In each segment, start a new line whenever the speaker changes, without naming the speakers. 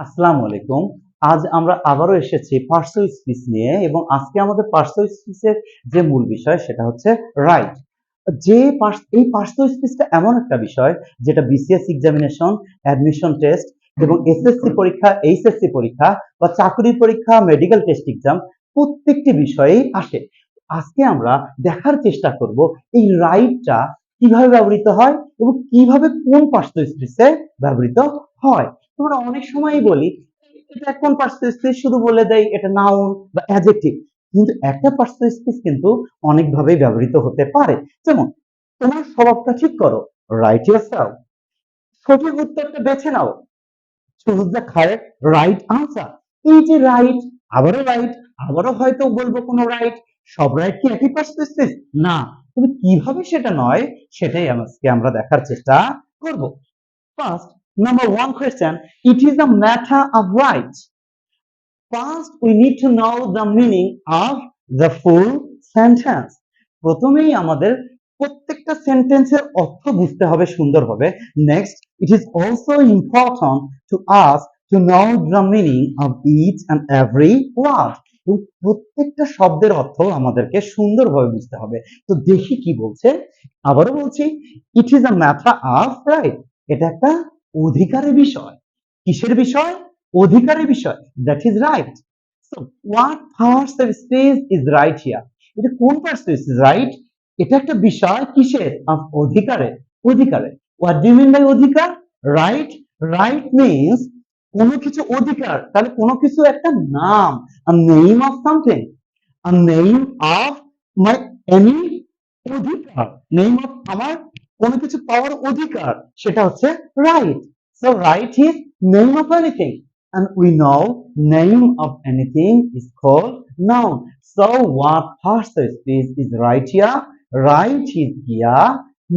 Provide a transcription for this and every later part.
আসসালামু আলাইকুম। আজ আমরা আবারও এসেছি পার্সোনাল স্পিচ নিয়ে এবং আজকে আমাদের পার্সোনাল স্পিচের যে মূল বিষয় সেটা হচ্ছে রাইট। এই পার্সোনাল স্পিচটা এমন একটা বিষয় যেটা বিসিএস এক্সামিনেশন, অ্যাডমিশন টেস্ট এবং এসএসসি পরীক্ষা, এইচএসসি পরীক্ষা বা চাকরির পরীক্ষা, মেডিকেল টেস্ট এক্সাম প্রত্যেকটি বিষয়েই আসে। আজকে আমরা দেখার চেষ্টা করব এই রাইটটা কিভাবে ব্যবহৃত হয় এবং কিভাবে কোন পার্সোনাল স্পিচে ব্যবহৃত হয়। তোমরা অনেক সময়ই বলি এটা কোন পার্সোনাল স্পিচ, শুধু বলে দেই এটা নাউন বা অ্যাডজেক্টিভ, কিন্তু একটা পার্সোনাল স্পিচ কিন্তু অনেকভাবেই ব্যবহৃত হতে পারে। যেমন তোমার স্বভাবটা ঠিক করো, রাইট ইয়োরসেলফ। সঠিক উত্তরটা বেছে নাও, choose the correct right answer. এই যে রাইট, আবারও রাইট, আবারও হয়তো বলবো কোনো রাইট, সব রাইট কি একই পার্সোনাল স্পিচ? না। তবে কিভাবে সেটা নয় সেটাই আজকে আমরা দেখার চেষ্টা করব। First, number one question, it is a matter of right. First, we need to know the meaning of the full sentence. প্রথমেই আমাদের প্রত্যেকটা সেন্টেন্সের অর্থ বুঝতে হবে সুন্দরভাবে। Next, it is also important to us to know the meaning of each and every word. এবং প্রত্যেকটা শব্দের অর্থ আমাদেরকে সুন্দরভাবে বুঝতে হবে। তো দেখি কি বলছে। আবারও বলছি, it is a matter of right. এটা একটা অধিকারের বিষয়। কিসের বিষয়? অধিকারের বিষয়। That is right. So what parts of speech is right here? এটা কোন পার্টস is right? এটা একটা বিষয় কিসের? of অধিকারের। অধিকারের। What do you mean by অধিকার? Right? Right means কোনো কিছু অধিকার, তাহলে কোনো কিছু একটা নাম, a name of something, a name of my any অধিকার, name of আমার কোনো কিছু পাওয়ার অধিকার, সেটা হচ্ছে right. So right is name of anything, and we know name of anything is called noun. So what past speech is right here? Right is here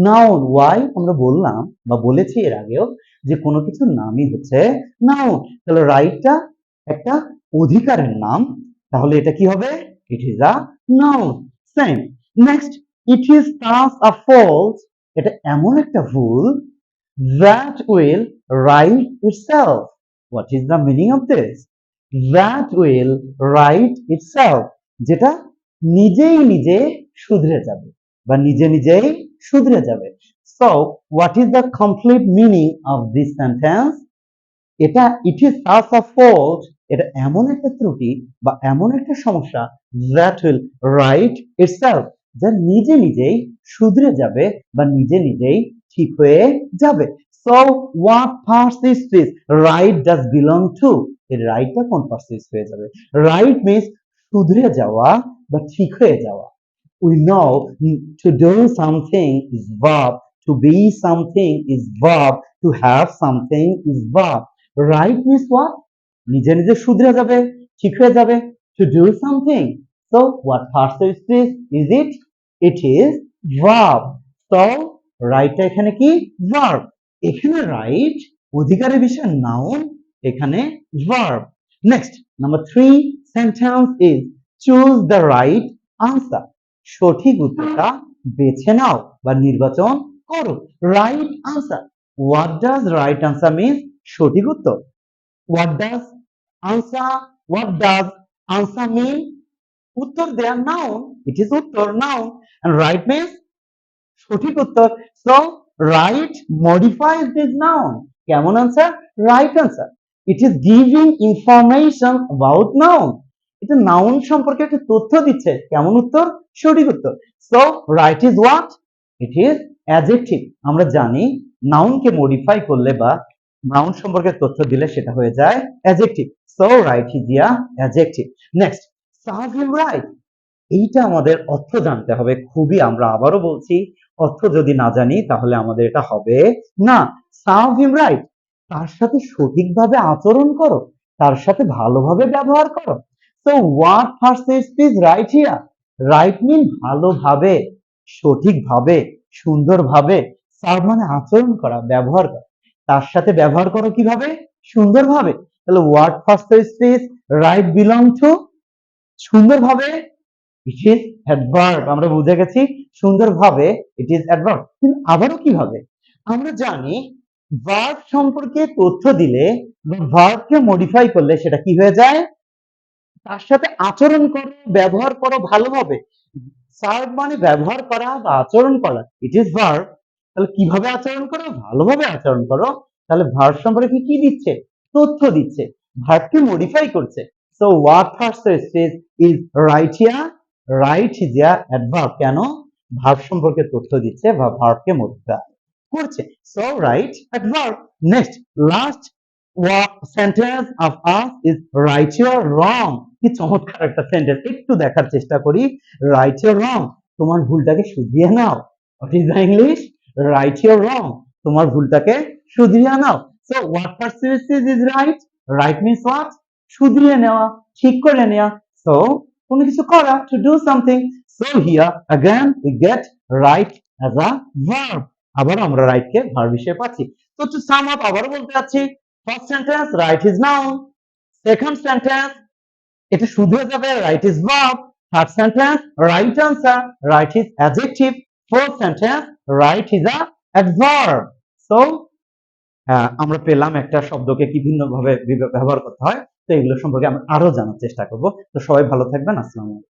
noun. Why? আমরা বললাম বা বলেছি এর আগেও যে কোনো কিছুর নামই হচ্ছে noun. তাহলে রাইটটা একটা অধিকারের নাম, তাহলে এটা কি হবে? It is a noun. Same. Next, it is thus a fault. এটা এমন একটা ভুল that will right itself. What is the meaning of this? That will right itself. যেটা নিজেই নিজে শুধরে যাবে বা নিজে নিজেই শুধরে যাবে। So, what is the complete meaning of this sentence? এটা it is such a fault, এটা এমন একটা ত্রুটি বা এমন একটা সমস্যা that will right itself, যা নিজে নিজেই শুধরে যাবে বা নিজে নিজেই ঠিক হয়ে যাবে। So what parts is right does belong to? এই রাইটটা কোন পার্সেস হয়ে যাবে? Right means শুধরে যাওয়া বা ঠিক হয়ে যাওয়া। We know to do something is verb, to be something is verb, to have something is verb. Right means what? নিজে নিজে শুধরে যাবে, ঠিক হয়ে যাবে, to do something. So what past tense is it? It is verb. So right টা এখানে কি? Verb. এখানে right অধিকারের বিষয় noun, এখানে verb. Next, number 3 sentence is choose the right answer. সঠিক উত্তরটা বেছে নাও বা নির্বাচন করো। Right answer. What does right answer mean? সঠিক উত্তর। What does answer? What does answer mean? উত্তর দেয়া noun. It is উত্তর noun. And right means সঠিক উত্তর। So right modifies this noun. কেমন answer? Right answer. It is giving information about noun. এটা noun সম্পর্কে একটা তথ্য দিচ্ছে। কেমন উত্তর? সঠিক উত্তর। So right is what? It is adjective. আমরা জানি noun কে modify করলে বা noun সম্পর্কে তথ্য দিলে সেটা হয়ে যায় adjective. So right is the adjective. Next, serve him right. এইটা আমাদের অর্থ জানতে হবে খুবই, আমরা আবারও বলছি অর্থ যদি না জানি তাহলে আমাদের এটা হবে না। Serve him right, তার সাথে সঠিকভাবে আচরণ করো, তার সাথে ভালোভাবে ব্যবহার করো। So what first is right here? Right mean ভালোভাবে, সঠিকভাবে, সুন্দরভাবে। Serve মানে আচরণ করা, ব্যবহার করা। তার সাথে ব্যবহার করো কিভাবে? সুন্দরভাবে। তাহলে what first is right belong to? সুন্দরভাবে it is adverb. আমরা বুঝে গেছি সুন্দরভাবে it is adverb. কিন্তু আবারও কিভাবে? আমরা জানি verb সম্পর্কে তথ্য দিলে ভার্বকে মডিফাই করলে সেটা কি হয়ে যায়? তার সাথে আচরণ করো, ব্যবহার করো ভালোভাবে। সার্ভ মানে ব্যবহার করা বা আচরণ করা। It is verb. তাহলে কিভাবে আচরণ করো? ভালোভাবে আচরণ করো। তাহলে ভার্ব সম্পর্কে কি দিচ্ছে? তথ্য দিচ্ছে। ভার্বকে মডিফাই করছে। So what first is right here. Right is a adverb. কেন? ভার্ব সম্পর্কে তথ্য দিচ্ছে বা ভার্বকে মডিফাই করছে। So right adverb. Next, last sentence of us is right your wrong. কি চমৎকার একটা সেন্টেন্স, একটু দেখার চেষ্টা করি। রাইট ইউর রং, তোমার ভুলটাকে শুধরিয়ে নাও। What is the English? Right your wrong, তোমার ভুলটাকে শুধরিয়ে নাও। So what persistence is right. Right means what? শুধরিয়ে নেওয়া, ঠিক করে নেওয়া। সো কোনো কিছু করা, to do something. So here again we get right as a verb. আবার আমরা রাইট কে ভার্ব হিসেবে পাচ্ছি। তো টু সাম আপ আবারও বলতে যাচ্ছি, first sentence write is noun, second sentence এটা শুধু হয়ে যাবে right is verb, third sentence write answer, right is adjective, fourth sentence write is a adverb. So আমরা পেলাম একটা শব্দকে কি ভিন্ন ভাবে ব্যবহার করতে হয়। তো এগুলো সম্পর্কে আমরা আরো জানার চেষ্টা করব। তো সবাই ভালো থাকবেন। আসসালামু আলাইকুম।